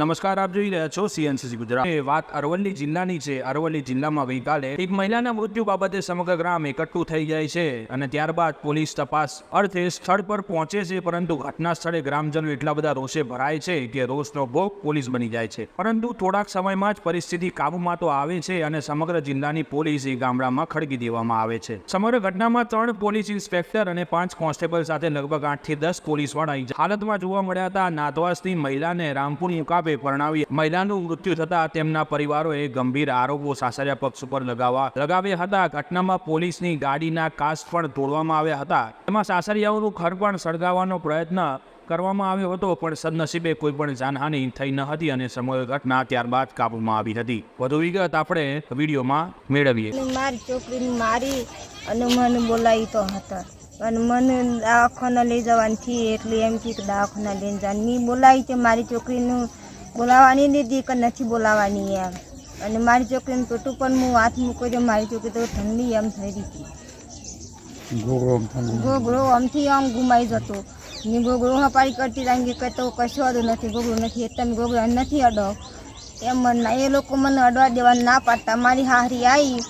નમસ્કાર, આપ જોઈ રહ્યા છો સીએનસીસી ગુજરાત। વાત અરવલ્લી જિલ્લાની છે। અરવલ્લી જિલ્લામાં ગઈકાલે એક મહિલાના મૃત્યુ બાબતે સમગ્ર ગ્રામ એકઠું થઈ જાય છે અને ત્યારબાદ પોલીસ તપાસ અર્થે સ્થળ પર પહોંચે છે, પરંતુ ઘટના સ્થળે ગ્રામજનો એટલા બધા રોષે ભરાય છે કે રોષનો ભોગ પોલીસ બની જાય છે। પરંતુ થોડાક સમયમાં જ પરિસ્થિતિ કાબૂમાં તો આવે છે અને સમગ્ર જિલ્લાની પોલીસ એ ગામડામાં ખડકી દેવામાં આવે છે। સમગ્ર ઘટનામાં 3 પોલીસ ઇન્સ્પેક્ટર અને 5 કોન્સ્ટેબલ સાથે લગભગ 8 થી 10 પોલીસવાળા હાલતમાં જોવા મળ્યા હતા। નાથવાસની મહિલાને રામપુર મુકાબે પરણાવી મહિલાનું મૃત્યુ થતા તેમના પરિવારોએ ગંભીર આરોપો સાસરિયા પક્ષ ઉપર લગાવ્યા હતા। ઘટનામાં પોલીસની ગાડીના કાચ પણ તોડવામાં આવ્યા હતા। તેમાં સાસરિયાઓનું ઘર પણ સળગાવવાનો પ્રયત્ન કરવામાં આવ્યો હતો, પણ સદનસીબે કોઈ પણ જાનહાનિ થઈ ન હતી અને સમગ્ર ઘટના ત્યારબાદ કાબૂમાં આવી હતી। વધુ વિગત આપણે વિડીયોમાં મેળવીએ। મારી છોકરીને મારી અને મને બોલાવી તો હતા અને મને દવાખાના લઈ જવાની હતી, એટલે એમ કે દવાખાના લઈને જવાની બોલાવી તે મારી છોકરીનું બોલાવવાની દીધી કે નથી બોલાવવાની એમ, અને મારી છોકરીને પેટું પણ હું હાથ મૂક્યો તો મારી છોકરી તો ઠંડી એમ થઈ રહી હતી। ગોગળો આમથી આમ ગુમાઈ જતો ને ગોગળો હપારી કરતી રાંગી કહેતો કશો અડો નથી, ગોગળો નથી, તમે ગોગળો નથી અડો એમ મને એ લોકો મને અડવા દેવા ના પાડતા। મારી હાહરી આવી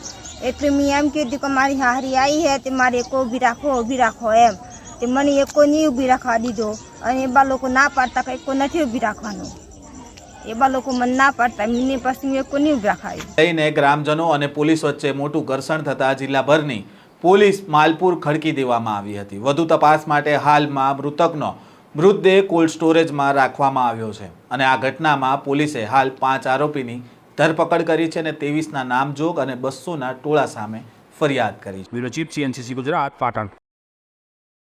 એટલે મેં એમ કીધું કે મારી હાહરી આવી હે તે મારે એકો ઊભી રાખો એમ, તે મને એકો નહીં ઊભી રાખવા દીધો અને એવા લોકો ના પાડતા કે એકો નથી ઊભી રાખવાનો, એવા લોકો મને ના પાડતા મને પછી એકો નહીં ઊભી રાખાવી। લઈને ગ્રામજનો અને પોલીસ વચ્ચે મોટું ઘર્ષણ થતા જિલ્લાભરની પોલીસ માલપુર ખડકી દેવામાં આવી હતી। વધુ તપાસ માટે હાલમાં મૃતકનો મૃતદેહ કોલ્ડ સ્ટોરેજમાં રાખવામાં આવ્યો છે અને આ ઘટનામાં પોલીસે હાલ 5 આરોપીની ધરપકડ કરી છે અને 23ના નામજોગ અને 200ના ટોળા સામે ફરિયાદ કરી છે। Bureau chief CNCC Gujarat, Patan.